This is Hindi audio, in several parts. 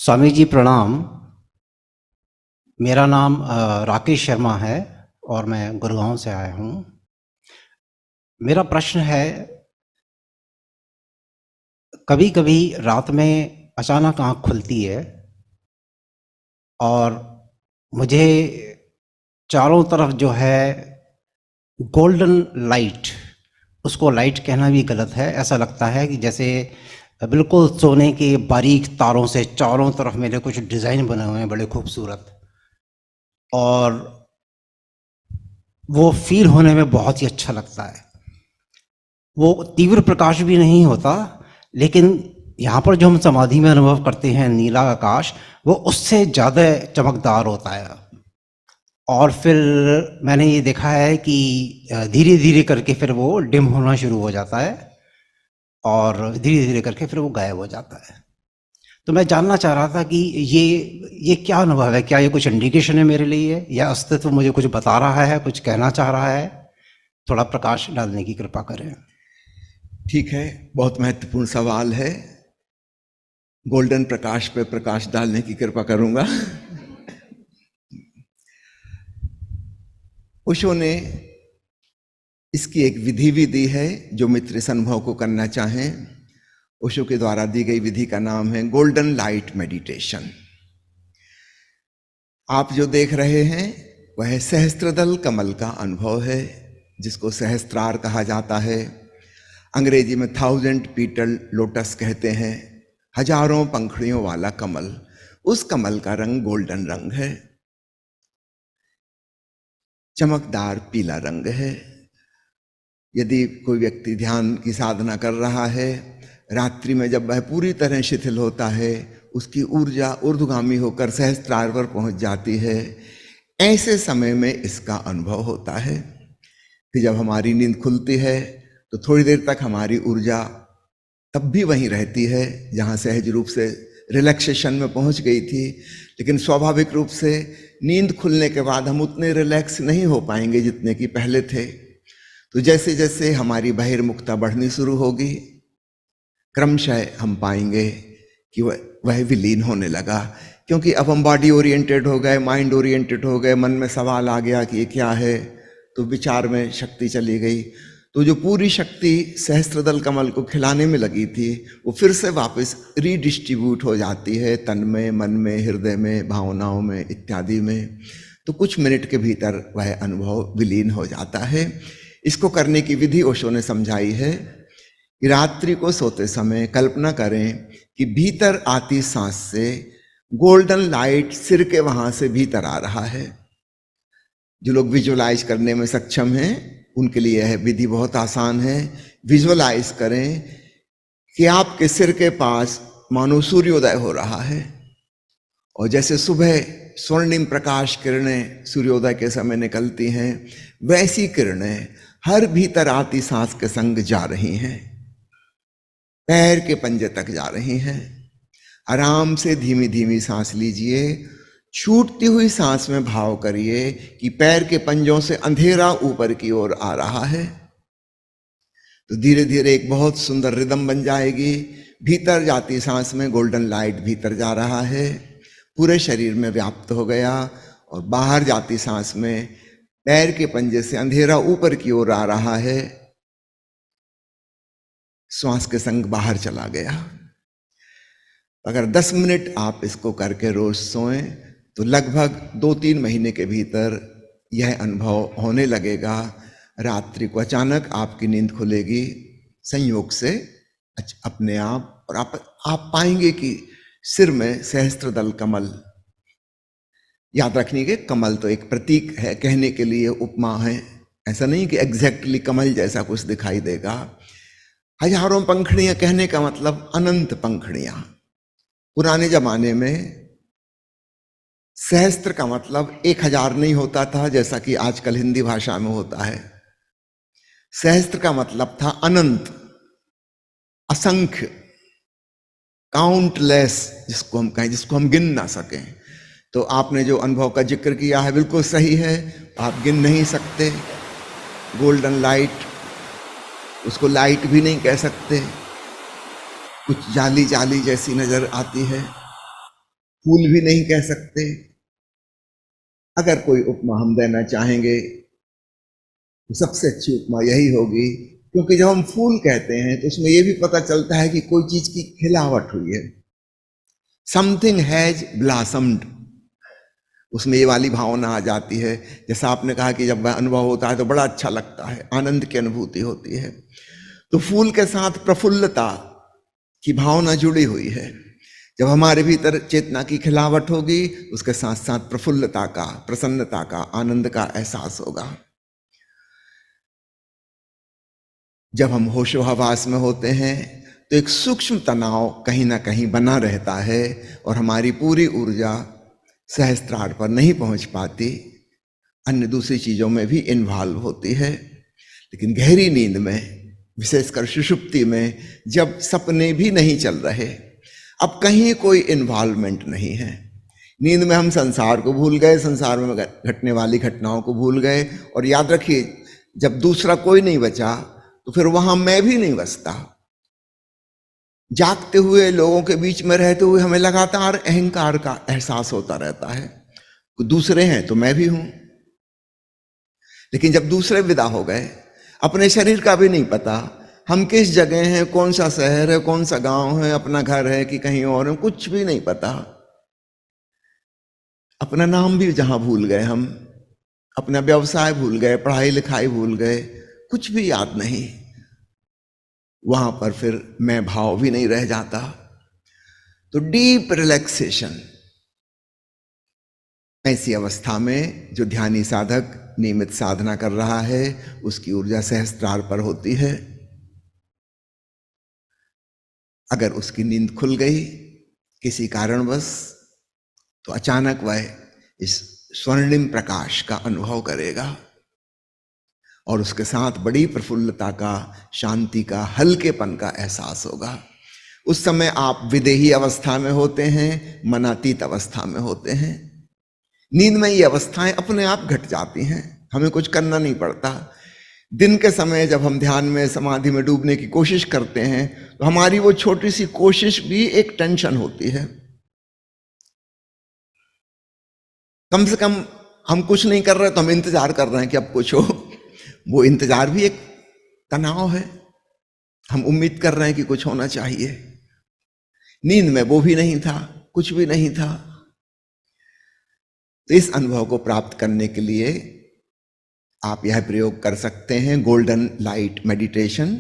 स्वामी जी प्रणाम। मेरा नाम राकेश शर्मा है और मैं गुड़गांव से आया हूँ। मेरा प्रश्न है, कभी-कभी रात में अचानक आँख खुलती है और मुझे चारों तरफ जो है गोल्डन लाइट, उसको लाइट कहना भी गलत है, ऐसा लगता है कि जैसे बिल्कुल सोने के बारीक तारों से चारों तरफ मेरे कुछ डिज़ाइन बने हुए हैं बड़े खूबसूरत, और वो फ़ील होने में बहुत ही अच्छा लगता है। वो तीव्र प्रकाश भी नहीं होता, लेकिन यहाँ पर जो हम समाधि में अनुभव करते हैं नीला आकाश, वो उससे ज़्यादा चमकदार होता है। और फिर मैंने ये देखा है कि धीरे-धीरे करके फिर वो डिम होना शुरू हो जाता है और धीरे-धीरे करके फिर वो गायब हो जाता है। तो मैं जानना चाह रहा था कि ये क्या अनुभव है? क्या ये कुछ इंडिकेशन है मेरे लिए, या अस्तित्व मुझे कुछ बता रहा है, कुछ कहना चाह रहा है? थोड़ा प्रकाश डालने की कृपा करें। ठीक है, बहुत महत्वपूर्ण सवाल है। गोल्डन प्रकाश पे प्रकाश डालने की कृपा करूंगा। ओशो ने इसकी एक विधि भी दी है, जो मित्र इस अनुभव को करना चाहें। ओशो के द्वारा दी गई विधि का नाम है गोल्डन लाइट मेडिटेशन। आप जो देख रहे हैं वह सहस्त्रदल कमल का अनुभव है, जिसको सहस्त्रार कहा जाता है। अंग्रेजी में 1000 petal लोटस कहते हैं, हजारों पंखुड़ियों वाला कमल। उस कमल का रंग गोल्डन रंग है, चमकदार पीला रंग है। यदि कोई व्यक्ति ध्यान की साधना कर रहा है, रात्रि में जब वह पूरी तरह शिथिल होता है, उसकी ऊर्जा ऊर्ध्वगामी होकर सहस्त्रार पर पहुंच जाती है। ऐसे समय में इसका अनुभव होता है कि जब हमारी नींद खुलती है तो थोड़ी देर तक हमारी ऊर्जा तब भी वहीं रहती है जहां सहज रूप से रिलैक्सेशन में पहुंच गई थी, लेकिन स्वाभाविक रूप से नींद खुलने के बाद हम उतने रिलैक्स नहीं हो पाएंगे जितने कि पहले थे। तो जैसे जैसे हमारी बहिर्मुखता बढ़नी शुरू होगी, क्रमशः हम पाएंगे कि वह विलीन होने लगा, क्योंकि अब हम बॉडी ओरिएंटेड हो गए, माइंड ओरिएंटेड हो गए। मन में सवाल आ गया कि ये क्या है, तो विचार में शक्ति चली गई। तो जो पूरी शक्ति सहस्त्रदल कमल को खिलाने में लगी थी, वो फिर से वापस रीडिस्ट्रीब्यूट हो जाती है तन में, मन में, हृदय में, भावनाओं में इत्यादि में। तो कुछ मिनट के भीतर वह अनुभव विलीन हो जाता है। इसको करने की विधि ओशो ने समझाई है कि रात्रि को सोते समय कल्पना करें कि भीतर आती सांस से गोल्डन लाइट सिर के वहां से भीतर आ रहा है। जो लोग विजुअलाइज करने में सक्षम हैं उनके लिए यह विधि बहुत आसान है। विजुअलाइज करें कि आपके सिर के पास मानो सूर्योदय हो रहा है, और जैसे सुबह स्वर्णिम प्रकाश किरणें सूर्योदय के समय निकलती हैं, वैसी किरणें हर भीतर आती सांस के संग जा रही हैं, पैर के पंजे तक जा रही हैं। आराम से धीमी धीमी सांस लीजिए। छूटती हुई सांस में भाव करिए कि पैर के पंजों से अंधेरा ऊपर की ओर आ रहा है। तो धीरे धीरे एक बहुत सुंदर रिदम बन जाएगी। भीतर जाती सांस में गोल्डन लाइट भीतर जा रहा है, पूरे शरीर में व्याप्त हो गया, और बाहर जाती सांस में पैर के पंजे से अंधेरा ऊपर की ओर आ रहा है, श्वास के संग बाहर चला गया। अगर 10 मिनट आप इसको करके रोज सोएं तो लगभग 2-3 महीने के भीतर यह अनुभव होने लगेगा। रात्रि को अचानक आपकी नींद खुलेगी संयोग से अपने आप, और आप पाएंगे कि सिर में सहस्त्रदल कमल। याद रखने के, कमल तो एक प्रतीक है, कहने के लिए उपमा है, ऐसा नहीं कि एग्जैक्टली कमल जैसा कुछ दिखाई देगा। हजारों पंखुड़ियां कहने का मतलब अनंत पंखुड़ियां। पुराने जमाने में सहस्त्र का मतलब 1000 नहीं होता था जैसा कि आजकल हिंदी भाषा में होता है। सहस्त्र का मतलब था अनंत, असंख्य, काउंटलेस, जिसको हम कहें, जिसको हम गिन ना सकें। तो आपने जो अनुभव का जिक्र किया है बिल्कुल सही है, आप गिन नहीं सकते। गोल्डन लाइट, उसको लाइट भी नहीं कह सकते, कुछ जाली जाली जैसी नजर आती है। फूल भी नहीं कह सकते। अगर कोई उपमा हम देना चाहेंगे तो सबसे अच्छी उपमा यही होगी, क्योंकि जब हम फूल कहते हैं तो उसमें यह भी पता चलता है कि कोई चीज की खिलावट हुई है, समथिंग हैज ब्लॉसम्ड, उसमें ये वाली भावना आ जाती है। जैसा आपने कहा कि जब वह अनुभव होता है तो बड़ा अच्छा लगता है, आनंद की अनुभूति होती है। तो फूल के साथ प्रफुल्लता की भावना जुड़ी हुई है। जब हमारे भीतर चेतना की खिलावट होगी, उसके साथ साथ प्रफुल्लता का, प्रसन्नता का, आनंद का एहसास होगा। जब हम होशो हवास में होते हैं तो एक सूक्ष्म तनाव कहीं ना कहीं बना रहता है और हमारी पूरी ऊर्जा सहस्त्रार पर नहीं पहुंच पाती, अन्य दूसरी चीजों में भी इन्वॉल्व होती है। लेकिन गहरी नींद में, विशेषकर सुषुप्ति में, जब सपने भी नहीं चल रहे, अब कहीं कोई इन्वॉल्वमेंट नहीं है, नींद में हम संसार को भूल गए, संसार में घटने वाली घटनाओं को भूल गए। और याद रखिए, जब दूसरा कोई नहीं बचा तो फिर वहां मैं भी नहीं बचता। जागते हुए लोगों के बीच में रहते हुए हमें लगातार अहंकार का एहसास होता रहता है, दूसरे हैं तो मैं भी हूं। लेकिन जब दूसरे विदा हो गए, अपने शरीर का भी नहीं पता, हम किस जगह हैं, कौन सा शहर है, कौन सा गांव है, अपना घर है कि कहीं और है, कुछ भी नहीं पता। अपना नाम भी जहां भूल गए हम, अपना व्यवसाय भूल गए, पढ़ाई लिखाई भूल गए, कुछ भी याद नहीं। वहां पर फिर मैं भाव भी नहीं रह जाता। तो डीप रिलैक्सेशन, ऐसी अवस्था में जो ध्यानी साधक नियमित साधना कर रहा है, उसकी ऊर्जा सहस्त्रार पर होती है। अगर उसकी नींद खुल गई किसी कारणवश, तो अचानक वह इस स्वर्णिम प्रकाश का अनुभव करेगा और उसके साथ बड़ी प्रफुल्लता का, शांति का, हल्केपन का एहसास होगा। उस समय आप विदेही अवस्था में होते हैं, मनातीत अवस्था में होते हैं। नींद में ये अवस्थाएं अपने आप घट जाती हैं, हमें कुछ करना नहीं पड़ता। दिन के समय जब हम ध्यान में, समाधि में डूबने की कोशिश करते हैं तो हमारी वो छोटी सी कोशिश भी एक टेंशन होती है। कम से कम हम कुछ नहीं कर रहे तो हम इंतजार कर रहे हैं कि अब कुछ हो। वो इंतजार भी एक तनाव है, हम उम्मीद कर रहे हैं कि कुछ होना चाहिए। नींद में वो भी नहीं था, कुछ भी नहीं था। तो इस अनुभव को प्राप्त करने के लिए आप यह प्रयोग कर सकते हैं, गोल्डन लाइट मेडिटेशन।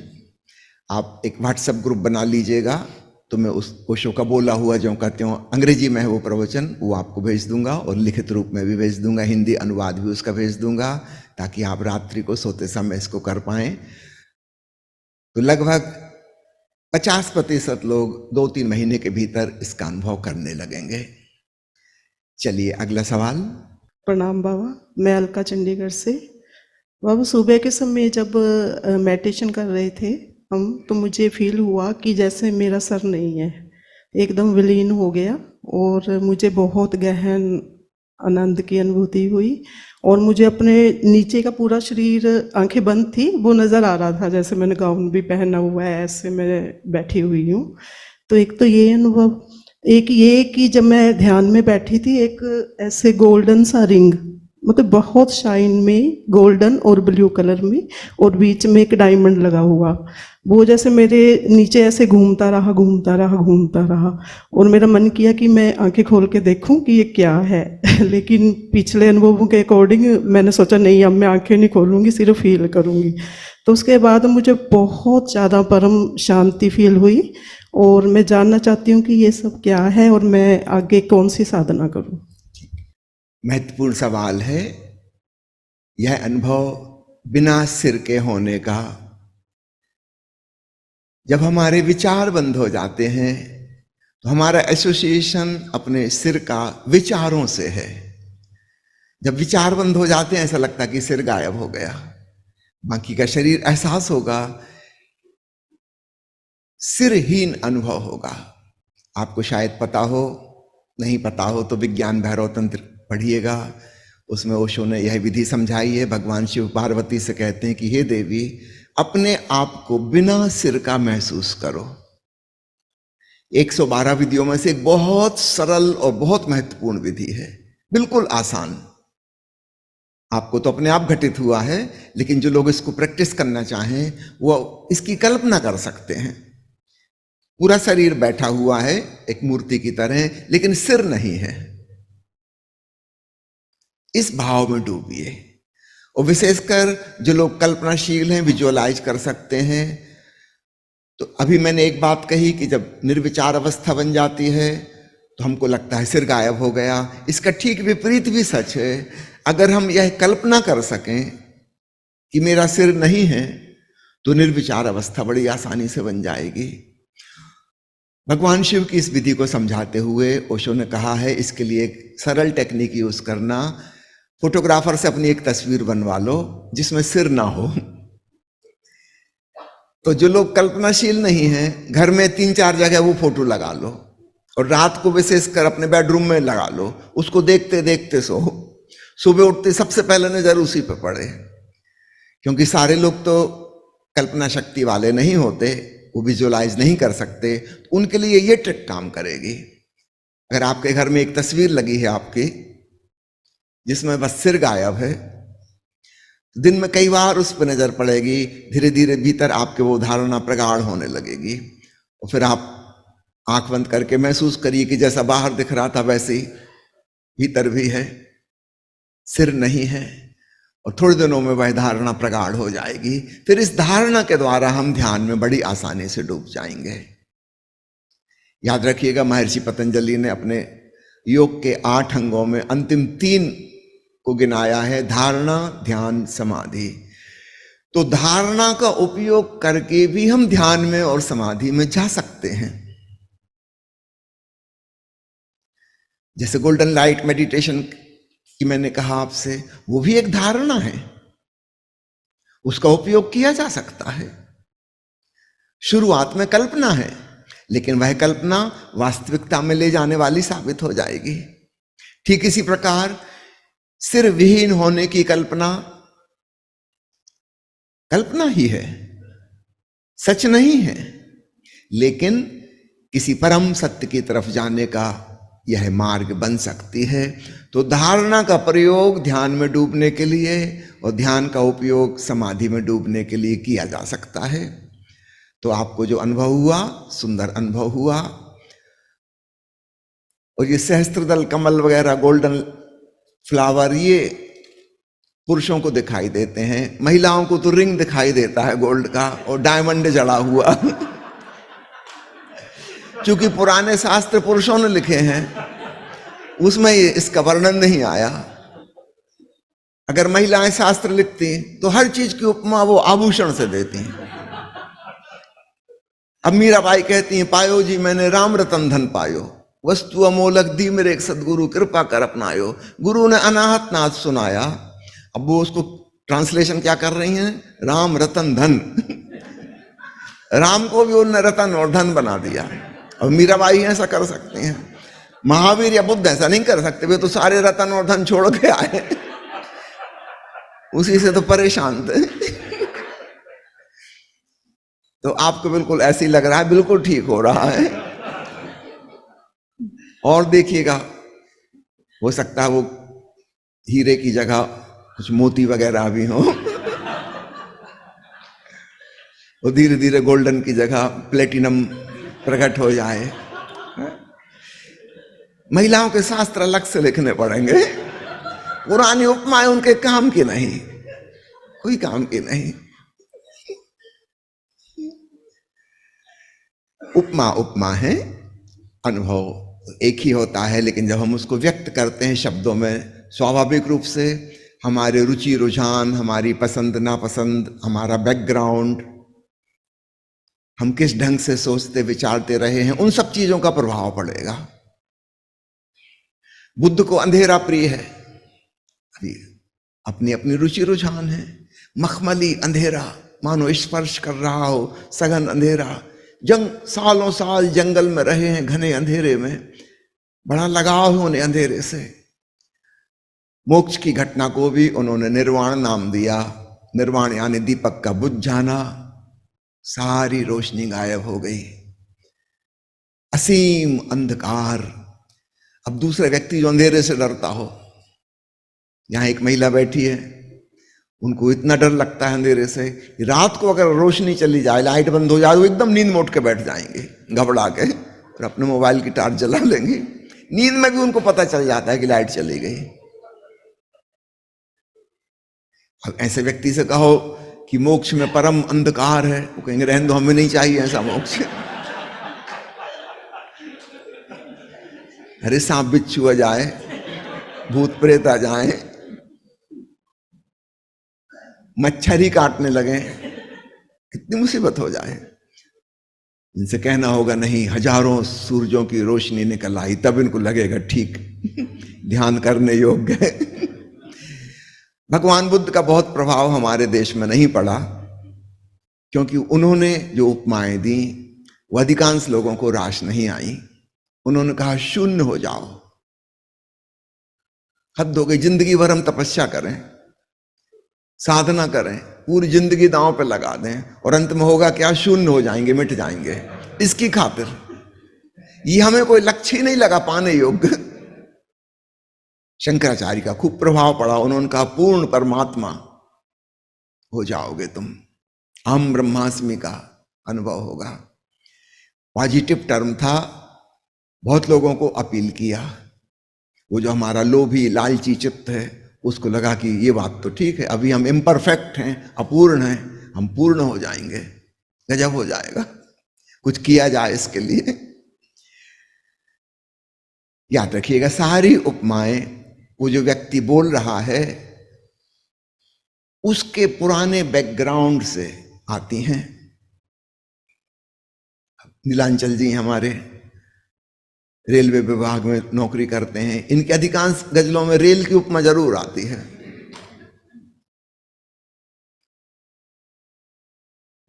आप एक व्हाट्सएप ग्रुप बना लीजिएगा, तो मैं उस ओशो का बोला हुआ, जो कहते हो अंग्रेजी में है वो प्रवचन, वो आपको भेज दूंगा और लिखित रूप में भी भेज दूंगा, हिंदी अनुवाद भी उसका भेज दूंगा, ताकि आप रात्रि को सोते समय इसको कर पाएं। तो लगभग 50% लोग 2-3 महीने के भीतर इसका अनुभव करने लगेंगे। चलिए अगला सवाल। प्रणाम बाबा, मैं अलका चंडीगढ़ से। बाबा, सुबह के समय जब मेडिटेशन कर रहे थे हम, तो मुझे फील हुआ कि जैसे मेरा सर नहीं है, एकदम विलीन हो गया और मुझे बहुत गहन आनंद की अनुभूति हुई। और मुझे अपने नीचे का पूरा शरीर, आंखें बंद थी, वो नज़र आ रहा था जैसे मैंने गाउन भी पहना हुआ है, ऐसे मैं बैठी हुई हूँ। तो एक तो ये अनुभव, एक ये कि जब मैं ध्यान में बैठी थी, एक ऐसे गोल्डन सा रिंग, मतलब बहुत शाइन में, गोल्डन और ब्लू कलर में, और बीच में एक डायमंड लगा हुआ, वो जैसे मेरे नीचे ऐसे घूमता रहा, घूमता रहा, घूमता रहा। और मेरा मन किया कि मैं आंखें खोल के देखूं कि ये क्या है। लेकिन पिछले अनुभवों के अकॉर्डिंग मैंने सोचा नहीं, अब मैं आंखें नहीं खोलूंगी, सिर्फ फील करूंगी। तो उसके बाद मुझे बहुत ज़्यादा परम शांति फील हुई। और मैं जानना चाहती हूँ कि ये सब क्या है और मैं आगे कौन सी साधना करूँ। महत्वपूर्ण सवाल है। यह अनुभव बिना सिर के होने का, जब हमारे विचार बंद हो जाते हैं तो हमारा एसोसिएशन अपने सिर का विचारों से है। जब विचार बंद हो जाते हैं, ऐसा लगता है कि सिर गायब हो गया, बाकी का शरीर एहसास होगा, सिरहीन अनुभव होगा। आपको शायद पता हो, नहीं पता हो तो विज्ञान भैरव तंत्र पढ़िएगा, उसमें ओशो ने यह विधि समझाई है। भगवान शिव पार्वती से कहते हैं कि हे देवी, अपने आप को बिना सिर का महसूस करो। 112 विधियों में से एक बहुत सरल और बहुत महत्वपूर्ण विधि है, बिल्कुल आसान। आपको तो अपने आप घटित हुआ है, लेकिन जो लोग इसको प्रैक्टिस करना चाहें वो इसकी कल्पना कर सकते हैं। पूरा शरीर बैठा हुआ है एक मूर्ति की तरह, लेकिन सिर नहीं है। इस भाव में डूबिए। और विशेषकर जो लोग कल्पनाशील हैं, विजुअलाइज कर सकते हैं। तो अभी मैंने एक बात कही कि जब निर्विचार अवस्था बन जाती है तो हमको लगता है सिर गायब हो गया। इसका ठीक विपरीत भी सच है। अगर हम यह कल्पना कर सकें कि मेरा सिर नहीं है तो निर्विचार अवस्था बड़ी आसानी से बन जाएगी। भगवान शिव की इस विधि को समझाते हुए ओशो ने कहा है, इसके लिए एक सरल टेक्निक यूज करना। फोटोग्राफर से अपनी एक तस्वीर बनवा लो जिसमें सिर ना हो। तो जो लोग कल्पनाशील नहीं हैं, घर में 3-4 जगह वो फोटो लगा लो और रात को विशेषकर अपने बेडरूम में लगा लो। उसको देखते देखते सो। सुबह उठते सबसे पहले नजर उसी पे पड़े, क्योंकि सारे लोग तो कल्पना शक्ति वाले नहीं होते, वो विजुअलाइज नहीं कर सकते। उनके लिए ये ट्रिक काम करेगी। अगर आपके घर में एक तस्वीर लगी है आपकी जिसमें बस सिर गायब है, दिन में कई बार उस पर नजर पड़ेगी, धीरे धीरे भीतर आपके वो धारणा प्रगाढ़ होने लगेगी। और फिर आप आंख बंद करके महसूस करिए कि जैसा बाहर दिख रहा था वैसे ही भीतर भी है, सिर नहीं है। और थोड़े दिनों में वह धारणा प्रगाढ़ हो जाएगी। फिर इस धारणा के द्वारा हम ध्यान में बड़ी आसानी से डूब जाएंगे। याद रखिएगा, महर्षि पतंजलि ने अपने योग के 8 अंगों में अंतिम 3 को गिनाया है, धारणा, ध्यान, समाधि। तो धारणा का उपयोग करके भी हम ध्यान में और समाधि में जा सकते हैं। जैसे गोल्डन लाइट मेडिटेशन की मैंने कहा आपसे, वो भी एक धारणा है, उसका उपयोग किया जा सकता है। शुरुआत में कल्पना है, लेकिन वह कल्पना वास्तविकता में ले जाने वाली साबित हो जाएगी। ठीक इसी प्रकार सिर विहीन होने की कल्पना कल्पना ही है, सच नहीं है, लेकिन किसी परम सत्य की तरफ जाने का यह मार्ग बन सकती है। तो धारणा का प्रयोग ध्यान में डूबने के लिए और ध्यान का उपयोग समाधि में डूबने के लिए किया जा सकता है। तो आपको जो अनुभव हुआ, सुंदर अनुभव हुआ। और ये सहस्त्रदल कमल वगैरह, गोल्डन फ्लावर, ये पुरुषों को दिखाई देते हैं। महिलाओं को तो रिंग दिखाई देता है गोल्ड का और डायमंड जड़ा हुआ। चूंकि पुराने शास्त्र पुरुषों ने लिखे हैं, उसमें इसका वर्णन नहीं आया। अगर महिलाएं शास्त्र लिखती तो हर चीज की उपमा वो आभूषण से देती। अब मीराबाई कहती हैं, पायो जी मैंने राम रतन धन पायो, वस्तु अमोलक दी मेरे एक सदगुरु, कृपा कर अपनायो। गुरु ने अनाहत नाथ सुनाया। अब वो उसको ट्रांसलेशन क्या कर रही हैं, राम रतन धन। राम को भी उन्होंने रतन और धन बना दिया। और मीराबाई ऐसा कर सकती हैं, महावीर या बुद्ध ऐसा नहीं कर सकते। वे तो सारे रतन और धन छोड़ के आए, उसी से तो परेशान थे। तो आपको बिल्कुल ऐसे ही लग रहा है, बिल्कुल ठीक हो रहा है। और देखिएगा, हो सकता है वो हीरे की जगह कुछ मोती वगैरह भी हो, और धीरे धीरे गोल्डन की जगह प्लेटिनम प्रकट हो जाए। महिलाओं के शास्त्र अलग से लिखने पड़ेंगे। पुरानी उपमाएं उनके काम की नहीं, कोई काम की नहीं। उपमा उपमा है, अनुभव एक ही होता है, लेकिन जब हम उसको व्यक्त करते हैं शब्दों में, स्वाभाविक रूप से हमारे रुचि रुझान, हमारी पसंद नापसंद, हमारा बैकग्राउंड, हम किस ढंग से सोचते विचारते रहे हैं, उन सब चीजों का प्रभाव पड़ेगा। बुद्ध को अंधेरा प्रिय है, अपनी अपनी रुचि रुझान है। मखमली अंधेरा, मानो स्पर्श कर रहा हो, सघन अंधेरा। सालों साल जंगल में रहे हैं, घने अंधेरे में, बड़ा लगाव है उन्हें अंधेरे से। मोक्ष की घटना को भी उन्होंने निर्वाण नाम दिया। निर्वाण यानी दीपक का बुझ जाना, सारी रोशनी गायब हो गई। असीम अंधकार। अब दूसरा व्यक्ति जो अंधेरे से डरता हो, यहां एक महिला बैठी है, उनको इतना डर लगता है अंधेरे से, रात को अगर रोशनी चली जाए, लाइट बंद हो जाए, वो एकदम नींद में उठ के बैठ जाएंगे घबरा के, और अपने मोबाइल की टार्च जला लेंगे। नींद में भी उनको पता चल जाता है कि लाइट चली गई। अब ऐसे व्यक्ति से कहो कि मोक्ष में परम अंधकार है, वो कहेंगे रहने दो, हमें नहीं चाहिए ऐसा मोक्ष। अरे सांप बिच्छू आ जाए, भूत प्रेत आ जाए, मच्छर ही काटने लगे, कितनी मुसीबत हो जाए। इनसे कहना होगा नहीं, हजारों सूरजों की रोशनी निकल आई, तब इनको लगेगा ठीक ध्यान करने योग्य है। भगवान बुद्ध का बहुत प्रभाव हमारे देश में नहीं पड़ा, क्योंकि उन्होंने जो उपमाएं दी वो अधिकांश लोगों को रास नहीं आई। उन्होंने कहा शून्य हो जाओ, हद हो गई, जिंदगी भर हम तपस्या करें, साधना करें, पूरी जिंदगी दांव पे लगा दें, और अंत में होगा क्या, शून्य हो जाएंगे, मिट जाएंगे। इसकी खातिर ये हमें कोई लक्ष्य ही नहीं लगा पाने योग्य। शंकराचार्य का खूब प्रभाव पड़ा, उन्होंने कहा पूर्ण परमात्मा हो जाओगे तुम, हम ब्रह्मास्मि का अनुभव होगा। पॉजिटिव टर्म था, बहुत लोगों को अपील किया। वो जो हमारा लोभी लालची चित्त है, उसको लगा कि ये बात तो ठीक है, अभी हम इम्परफेक्ट हैं, अपूर्ण हैं, हम पूर्ण हो जाएंगे, गजब हो जाएगा, कुछ किया जाए इसके लिए। याद रखिएगा, सारी उपमाएं वो जो व्यक्ति बोल रहा है उसके पुराने बैकग्राउंड से आती हैं। नीलांचल जी हमारे रेलवे विभाग में नौकरी करते हैं, इनके अधिकांश गजलों में रेल की उपमा जरूर आती है।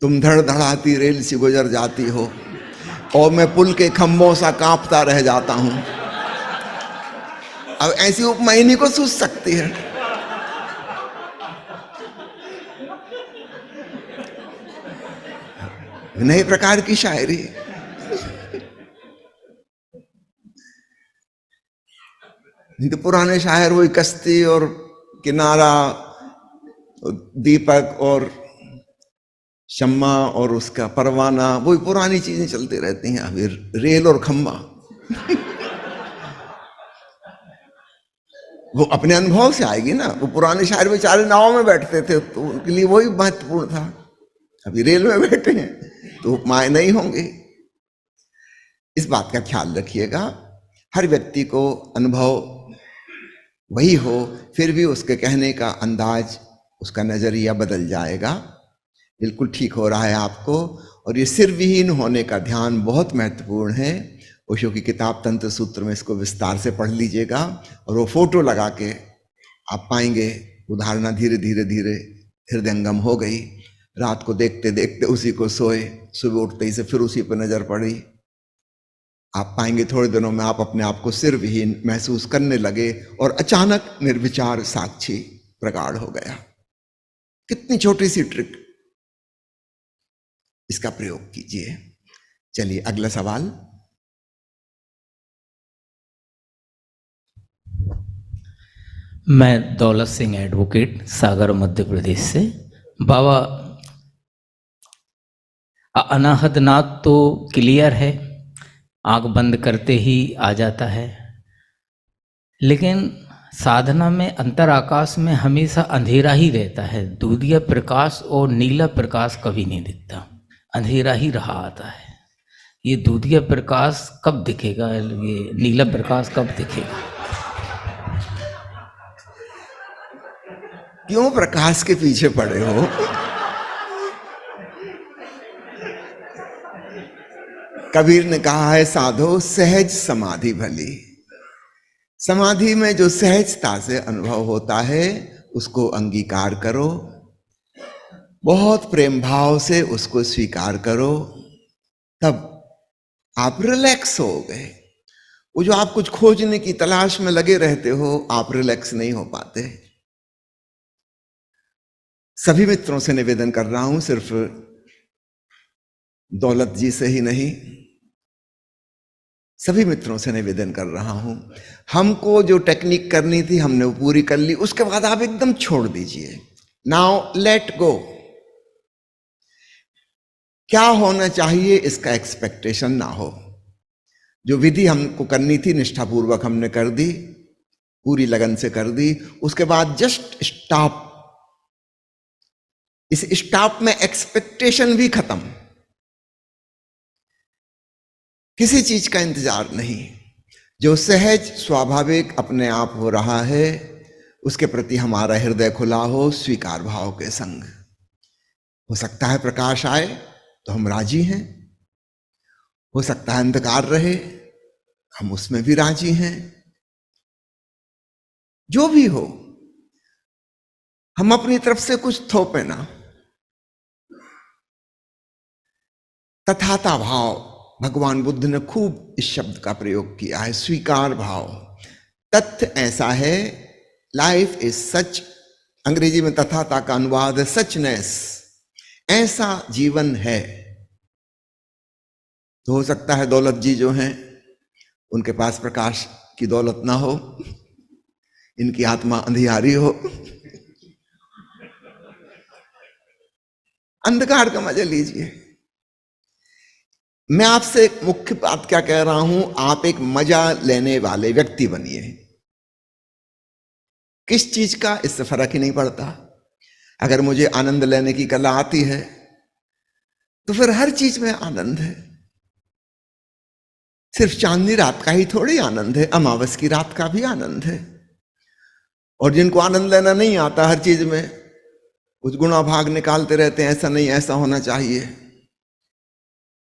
तुम धड़धड़ाती रेल से गुजर जाती हो, और मैं पुल के खंभों सा कांपता रह जाता हूं। अब ऐसी उपमा इन्हीं को सूझ सकती है। नए प्रकार की शायरी। तो पुराने शायर वही कश्ती और किनारा, दीपक और शम्मा और उसका परवाना, वही पुरानी चीजें चलती रहती हैं। अभी रेल और खम्बा वो अपने अनुभव से आएगी ना। वो पुराने शायर बेचारे नाव में बैठते थे, तो उनके लिए वही महत्वपूर्ण था। अभी रेल में बैठे हैं तो उपमाएं नहीं होंगी। इस बात का ख्याल रखिएगा, हर व्यक्ति को अनुभव वही हो, फिर भी उसके कहने का अंदाज, उसका नजरिया बदल जाएगा। बिल्कुल ठीक हो रहा है आपको। और ये सिर विहीन होने का ध्यान बहुत महत्वपूर्ण है। ओशो की किताब तंत्र सूत्र में इसको विस्तार से पढ़ लीजिएगा, और वो फोटो लगा के आप पाएंगे उदाहरणा धीरे धीरे धीरे हृदयंगम हो गई। रात को देखते देखते उसी को सोए, सुबह उठते ही से फिर उसी पर नजर पड़ी। आप पाएंगे थोड़े दिनों में आप अपने आप को सिर विहीन महसूस करने लगे, और अचानक निर्विचार साक्षी प्रगाढ़ हो गया। कितनी छोटी सी ट्रिक, इसका प्रयोग कीजिए। चलिए अगला सवाल। मैं दौलत सिंह एडवोकेट, सागर मध्य प्रदेश से। बाबा, अनाहत नाद तो क्लियर है, आंख बंद करते ही आ जाता है, लेकिन साधना में अंतर आकाश में हमेशा अंधेरा ही रहता है। दूधिया प्रकाश और नीला प्रकाश कभी नहीं दिखता, अंधेरा ही रहा आता है। ये दूधिया प्रकाश कब दिखेगा, ये नीला प्रकाश कब दिखेगा? क्यों प्रकाश के पीछे पड़े हो? कबीर ने कहा है, साधो सहज समाधि भली। समाधि में जो सहजता से अनुभव होता है उसको अंगीकार करो, बहुत प्रेम भाव से उसको स्वीकार करो, तब आप रिलैक्स हो गए। वो जो आप कुछ खोजने की तलाश में लगे रहते हो, आप रिलैक्स नहीं हो पाते। सभी मित्रों से निवेदन कर रहा हूं, सिर्फ दौलत जी से ही नहीं, सभी मित्रों से निवेदन कर रहा हूं, हमको जो टेक्निक करनी थी हमने वो पूरी कर ली, उसके बाद आप एकदम छोड़ दीजिए। Now let go. क्या होना चाहिए इसका एक्सपेक्टेशन ना हो। जो विधि हमको करनी थी निष्ठापूर्वक हमने कर दी, पूरी लगन से कर दी। उसके बाद जस्ट स्टॉप। इस स्टॉप में एक्सपेक्टेशन भी खत्म, किसी चीज का इंतजार नहीं। जो सहज स्वाभाविक अपने आप हो रहा है उसके प्रति हमारा हृदय खुला हो, स्वीकार भाव के संग। हो सकता है प्रकाश आए तो हम राजी हैं, हो सकता है अंधकार रहे, हम उसमें भी राजी हैं। जो भी हो, हम अपनी तरफ से कुछ थोपे ना। तथाता भाव, भगवान बुद्ध ने खूब इस शब्द का प्रयोग किया है, स्वीकार भाव। तथ्य ऐसा है, लाइफ इज सच। अंग्रेजी में तथाता का अनुवाद है सचनेस। ऐसा जीवन है। तो हो सकता है दौलत जी जो हैं उनके पास प्रकाश की दौलत ना हो, इनकी आत्मा अंधियारी हो, अंधकार का मजा लीजिए। मैं आपसे एक मुख्य बात क्या कह रहा हूं, आप एक मजा लेने वाले व्यक्ति बनिए। किस चीज का इससे फर्क ही नहीं पड़ता। अगर मुझे आनंद लेने की कला आती है तो फिर हर चीज में आनंद है। सिर्फ चांदनी रात का ही थोड़ी आनंद है, अमावस की रात का भी आनंद है। और जिनको आनंद लेना नहीं आता हर चीज में, कुछ गुणा भाग निकालते रहते हैं, ऐसा नहीं ऐसा होना चाहिए।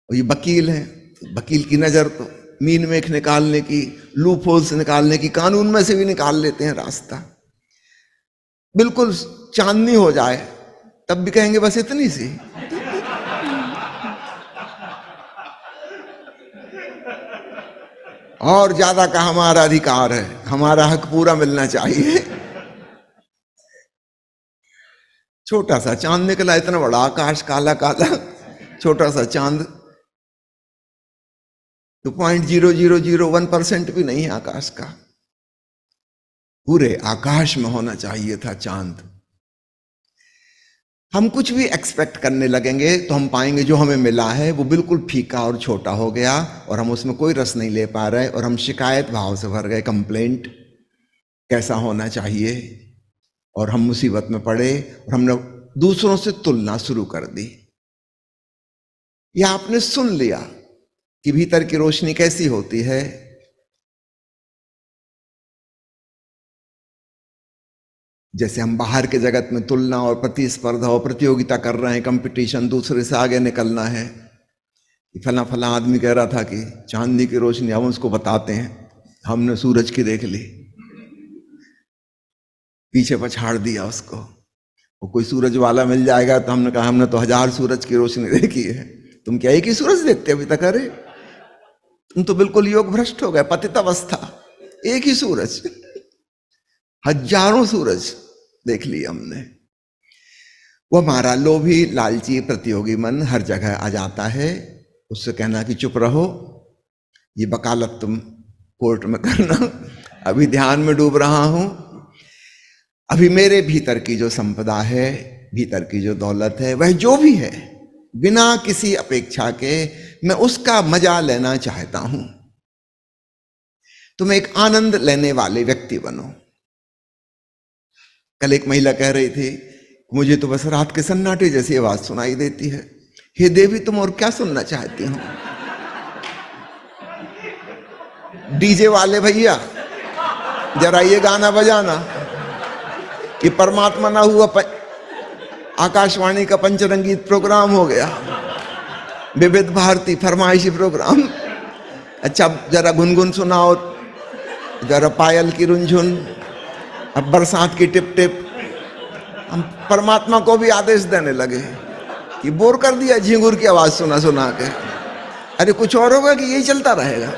और ये वकील है, तो वकील की नजर तो मीन मेख निकालने की, लूप होल्स निकालने की, कानून में से भी निकाल लेते हैं रास्ता। बिल्कुल चांदनी हो जाए तब भी कहेंगे बस इतनी सी। और ज्यादा का हमारा अधिकार है, हमारा हक पूरा मिलना चाहिए। छोटा सा चांद निकला, इतना बड़ा आकाश काला काला, छोटा सा चांद तो 0.0001% भी नहीं है आकाश का। पूरे आकाश में होना चाहिए था चांद। हम कुछ भी एक्सपेक्ट करने लगेंगे तो हम पाएंगे जो हमें मिला है वो बिल्कुल फीका और छोटा हो गया, और हम उसमें कोई रस नहीं ले पा रहे, और हम शिकायत भाव से भर गए, कंप्लेंट कैसा होना चाहिए, और हम मुसीबत में पड़े और हमने दूसरों से तुलना शुरू कर दी। या आपने सुन लिया कि भीतर की रोशनी कैसी होती है। जैसे हम बाहर के जगत में तुलना और प्रतिस्पर्धा और प्रतियोगिता कर रहे हैं, कंपटीशन, दूसरे से आगे निकलना है। फला फला आदमी कह रहा था कि चांदनी की रोशनी, हम उसको बताते हैं, हमने सूरज की देख ली, पीछे पछाड़ दिया उसको। वो कोई सूरज वाला मिल जाएगा तो हमने कहा हमने तो 1000 सूरज की रोशनी देखी है, तुम क्या एक ही सूरज देखते अभी तक? अरे तुम तो बिल्कुल योग भ्रष्ट हो गए, पतित अवस्था। एक ही सूरज, हजारों सूरज देख लिए हमने। वो हमारा लोभी, लालची, प्रतियोगी मन हर जगह आ जाता है। उससे कहना कि चुप रहो, ये वकालत तुम कोर्ट में करना, अभी ध्यान में डूब रहा हूं। अभी मेरे भीतर की जो संपदा है, भीतर की जो दौलत है, वह जो भी है, बिना किसी अपेक्षा के मैं उसका मजा लेना चाहता हूं। तुम एक आनंद लेने वाले व्यक्ति बनो। कल एक महिला कह रही थी, मुझे तो बस रात के सन्नाटे जैसी आवाज सुनाई देती है। हे देवी, तुम और क्या सुनना चाहती हो? डीजे वाले भैया जरा ये गाना बजाना। ये परमात्मा ना हुआ आकाशवाणी का पंचरंगीत प्रोग्राम हो गया, विविध भारती फरमाइशी प्रोग्राम। अच्छा जरा गुनगुन सुनाओ, जरा पायल की रुंझुन, अब बरसात की टिप टिप। हम परमात्मा को भी आदेश देने लगे कि बोर कर दिया झिंगुर की आवाज सुना सुना के। अरे कुछ और होगा कि यही चलता रहेगा?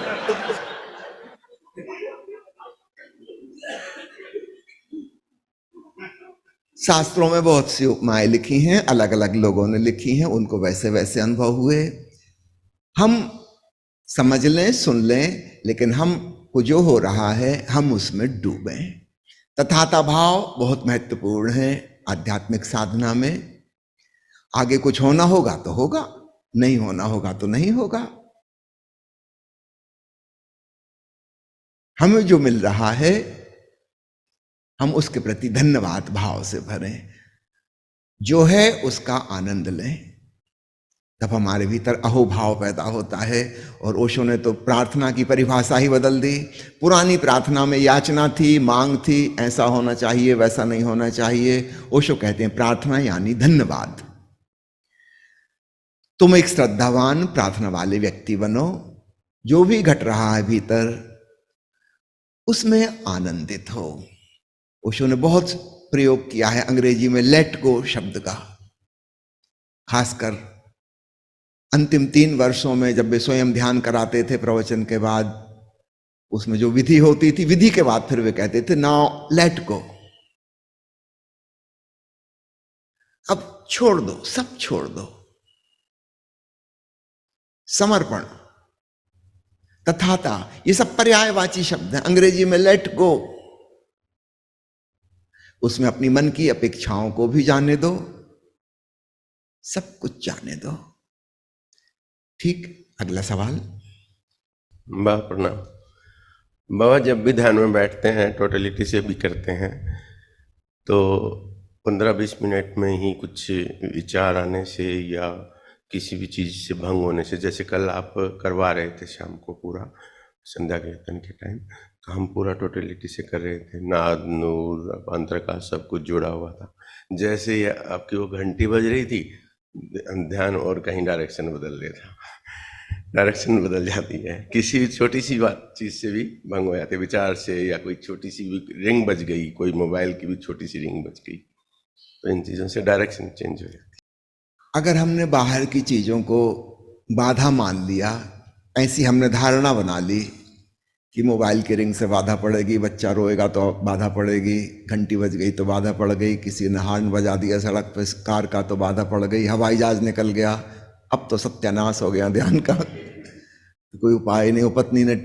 शास्त्रों में बहुत सी उपमाएं लिखी हैं, अलग अलग लोगों ने लिखी हैं, उनको वैसे वैसे अनुभव हुए। हम समझ लें, सुन लें, लेकिन हमको जो हो रहा है हम उसमें डूबें। तथाता भाव बहुत महत्वपूर्ण है आध्यात्मिक साधना में। आगे कुछ होना होगा तो होगा, नहीं होना होगा तो नहीं होगा। हमें जो मिल रहा है हम उसके प्रति धन्यवाद भाव से भरें, जो है उसका आनंद लें। तब हमारे भीतर अहोभाव पैदा होता है। और ओशो ने तो प्रार्थना की परिभाषा ही बदल दी। पुरानी प्रार्थना में याचना थी, मांग थी, ऐसा होना चाहिए, वैसा नहीं होना चाहिए। ओशो कहते हैं प्रार्थना यानी धन्यवाद। तुम एक श्रद्धावान प्रार्थना वाले व्यक्ति बनो, जो भी घट रहा है भीतर उसमें आनंदित हो। ओशो ने बहुत प्रयोग किया है अंग्रेजी में लेट गो शब्द का, खासकर अंतिम 3 वर्षों में जब वे स्वयं ध्यान कराते थे प्रवचन के बाद, उसमें जो विधि होती थी, विधि के बाद फिर वे कहते थे नाउ लेट गो, अब छोड़ दो, सब छोड़ दो। समर्पण, तथाता, ये सब पर्यायवाची शब्द हैं। अंग्रेजी में लेट गो, उसमें अपनी मन की अपेक्षाओं को भी जाने दो, सब कुछ जाने दो। ठीक, अगला सवाल। बाबा प्रणाम। बाबा जब भी ध्यान में बैठते हैं, टोटलिटी से भी करते हैं, तो 15-20 मिनट में ही कुछ विचार आने से या किसी भी चीज़ से भंग होने से, जैसे कल आप करवा रहे थे शाम को पूरा संध्या कीर्तन के टाइम, तो हम पूरा टोटलिटी से कर रहे थे, नाद नूर अंतर का सब कुछ जुड़ा हुआ था। जैसे ही आपकी वो घंटी बज रही थी, ध्यान और कहीं डायरेक्शन बदल लेता, डायरेक्शन बदल जाती है। किसी भी छोटी सी बात चीज़ से भी भंग हो जाते, विचार से, या कोई छोटी सी भी रिंग बज गई, कोई मोबाइल की भी छोटी सी रिंग बज गई, तो इन चीज़ों से डायरेक्शन चेंज हो जाती। अगर हमने बाहर की चीजों को बाधा मान लिया, ऐसी हमने धारणा बना ली कि मोबाइल की रिंग से बाधा पड़ेगी, बच्चा रोएगा तो बाधा पड़ेगी, घंटी बज गई तो बाधा पड़ गई, किसी ने हॉर्न बजा दिया सड़क पर कार का तो बाधा पड़ गई, हवाई जहाज निकल गया, अब तो सत्यानाश हो गया ध्यान का, कोई उपाय नहीं। वो पत्नी ने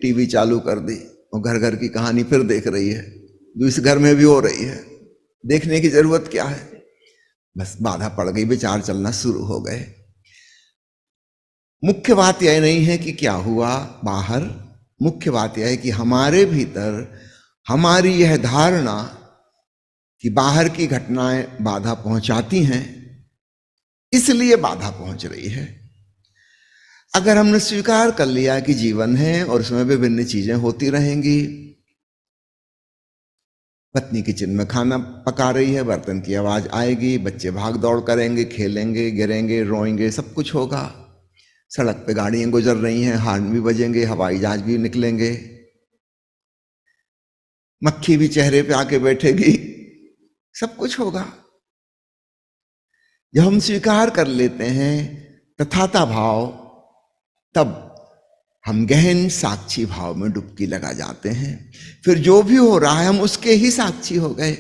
टीवी चालू कर दी, वो घर घर की कहानी फिर देख रही है, जो इस घर में भी हो रही है, देखने की जरूरत क्या है, बस बाधा पड़ गई, विचार चलना शुरू हो गए। मुख्य बात यह नहीं है कि क्या हुआ बाहर, मुख्य बात यह है कि हमारे भीतर हमारी यह धारणा कि बाहर की घटनाएं बाधा पहुंचाती हैं, इसलिए बाधा पहुंच रही है। अगर हमने स्वीकार कर लिया कि जीवन है और उसमें विभिन्न चीजें होती रहेंगी, पत्नी किचन में खाना पका रही है, बर्तन की आवाज आएगी, बच्चे भाग दौड़ करेंगे, खेलेंगे, गिरेंगे, रोएंगे, सब कुछ होगा, सड़क पे गाड़ियां गुजर रही हैं, हॉर्न भी बजेंगे, हवाई जहाज भी निकलेंगे, मक्खी भी चेहरे पे आके बैठेगी, सब कुछ होगा। जब हम स्वीकार कर लेते हैं तथाता भाव, तब हम गहन साक्षी भाव में डुबकी लगा जाते हैं। फिर जो भी हो रहा है हम उसके ही साक्षी हो गए।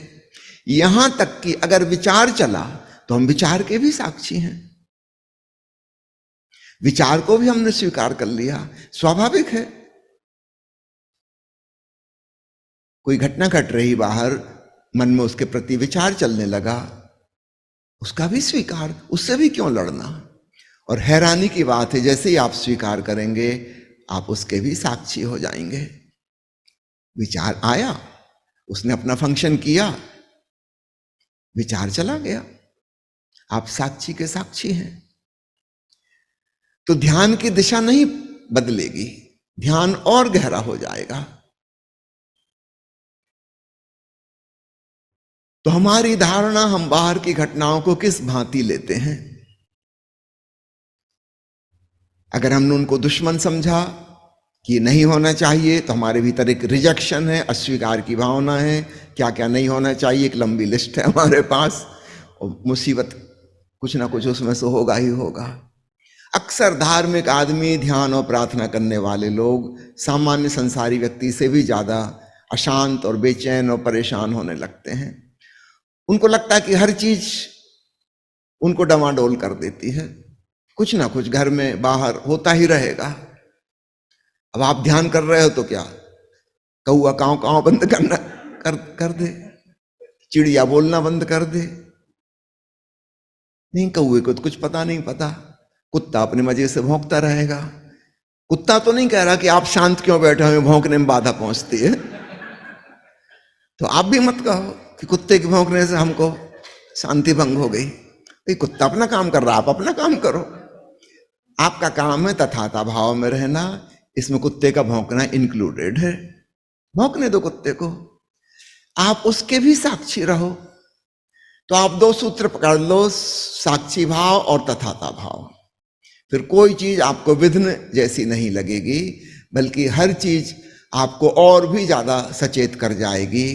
यहां तक कि अगर विचार चला तो हम विचार के भी साक्षी हैं, विचार को भी हमने स्वीकार कर लिया, स्वाभाविक है। कोई घटना घट रही बाहर, मन में उसके प्रति विचार चलने लगा, उसका भी स्वीकार, उससे भी क्यों लड़ना। और हैरानी की बात है, जैसे ही आप स्वीकार करेंगे आप उसके भी साक्षी हो जाएंगे। विचार आया, उसने अपना फंक्शन किया, विचार चला गया, आप साक्षी के साक्षी हैं। तो ध्यान की दिशा नहीं बदलेगी, ध्यान और गहरा हो जाएगा। तो हमारी धारणा हम बाहर की घटनाओं को किस भांति लेते हैं। अगर हमने उनको दुश्मन समझा कि नहीं होना चाहिए, तो हमारे भीतर एक रिजेक्शन है, अस्वीकार की भावना है, क्या क्या नहीं होना चाहिए, एक लंबी लिस्ट है हमारे पास, और मुसीबत कुछ ना कुछ उसमें से होगा ही होगा। अक्सर धार्मिक आदमी, ध्यान और प्रार्थना करने वाले लोग सामान्य संसारी व्यक्ति से भी ज्यादा अशांत और बेचैन और परेशान होने लगते हैं। उनको लगता है कि हर चीज उनको डमाडोल कर देती है, कुछ ना कुछ घर में बाहर होता ही रहेगा, अब आप ध्यान कर रहे हो तो क्या कौआ काँव काँव बंद करना कर दे, चिड़िया बोलना बंद कर दे? नहीं, कौए को तो कुछ पता नहीं पता, कुत्ता अपने मजे से भौंकता रहेगा। कुत्ता तो नहीं कह रहा कि आप शांत क्यों बैठे हुए, भौंकने में बाधा पहुंचती है। तो आप भी मत कहो कि कुत्ते के भौंकने से हमको शांति भंग हो गई। भाई कुत्ता अपना काम कर रहा, आप अपना काम करो। आपका काम है तथाता भाव में रहना, इसमें कुत्ते का भौंकना इंक्लूडेड है। भौंकने दो कुत्ते को, आप उसके भी साक्षी रहो। तो आप दो सूत्र पकड़ लो, साक्षी भाव और तथाता भाव। फिर कोई चीज आपको विघ्न जैसी नहीं लगेगी, बल्कि हर चीज आपको और भी ज्यादा सचेत कर जाएगी।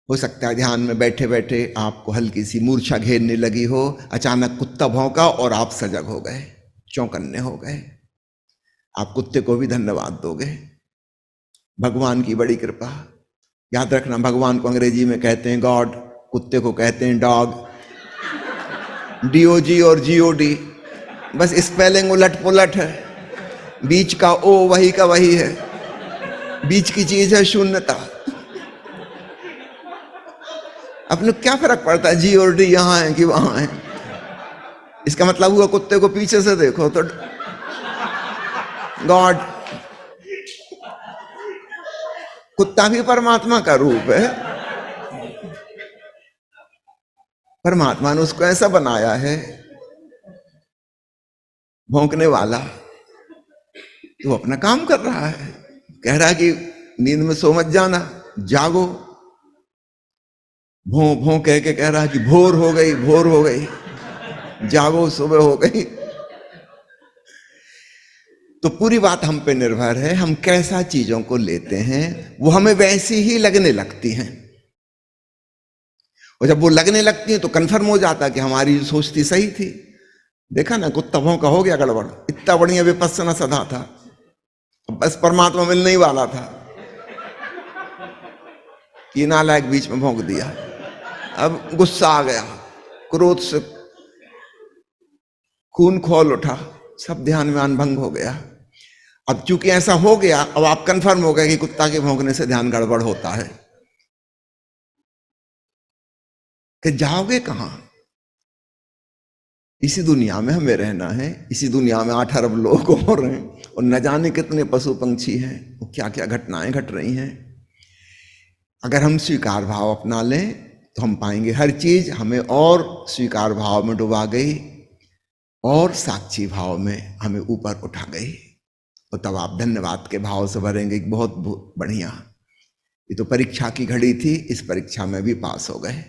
हो सकता है ध्यान में बैठे बैठे आपको हल्की सी मूर्छा घेरने लगी हो, अचानक कुत्ता भौंका और आप सजग हो गए, चौकन्ने हो गए। आप कुत्ते को भी धन्यवाद दोगे। भगवान की बड़ी कृपा। याद रखना, भगवान को अंग्रेजी में कहते हैं गॉड, कुत्ते को कहते हैं डॉग। DOG और GOD, बस स्पेलिंग उलट पुलट है, बीच का ओ वही का वही है, बीच की चीज है शून्यता। अपने क्या फर्क पड़ता है G और D यहां है कि वहां है? इसका मतलब हुआ कुत्ते को पीछे से देखो तो गॉड। कुत्ता भी परमात्मा का रूप है। परमात्मा ने उसको ऐसा बनाया है, भौंकने वाला, तो वो अपना काम कर रहा है। कह रहा है कि नींद में सो मत जाना, जागो। भों भों कह के कह रहा है कि भोर हो गई, भोर हो गई, जागो, सुबह हो गई। तो पूरी बात हम पे निर्भर है, हम कैसा चीजों को लेते हैं, वो हमें वैसी ही लगने लगती हैं। और जब वो लगने लगती हैं तो कंफर्म हो जाता है कि हमारी जो सोच थी सही थी। देखा ना, कुत्ता भौंका, हो गया गड़बड़। इतना बढ़िया विपस्सना सदा था, बस परमात्मा मिलने ही वाला था, ये नालायक बीच में भौंक दिया। अब गुस्सा आ गया, क्रोध से खून खोल उठा, सब ध्यान में अनभंग हो गया। अब चूंकि ऐसा हो गया, अब आप कंफर्म हो गए कि कुत्ता के भौंकने से ध्यान गड़बड़ होता है, कि जाओगे कहां? इसी दुनिया में हमें रहना है, इसी दुनिया में 8 अरब लोग और हैं, और न जाने कितने पशु पंछी हैं, वो क्या क्या घटनाएं घट रही हैं। अगर हम स्वीकार भाव अपना लें तो हम पाएंगे हर चीज हमें और स्वीकार भाव में डुबा गई और साक्षी भाव में हमें ऊपर उठा गई। और तब आप धन्यवाद के भाव से भरेंगे कि बहुत बढ़िया, ये तो परीक्षा की घड़ी थी, इस परीक्षा में भी पास हो गए।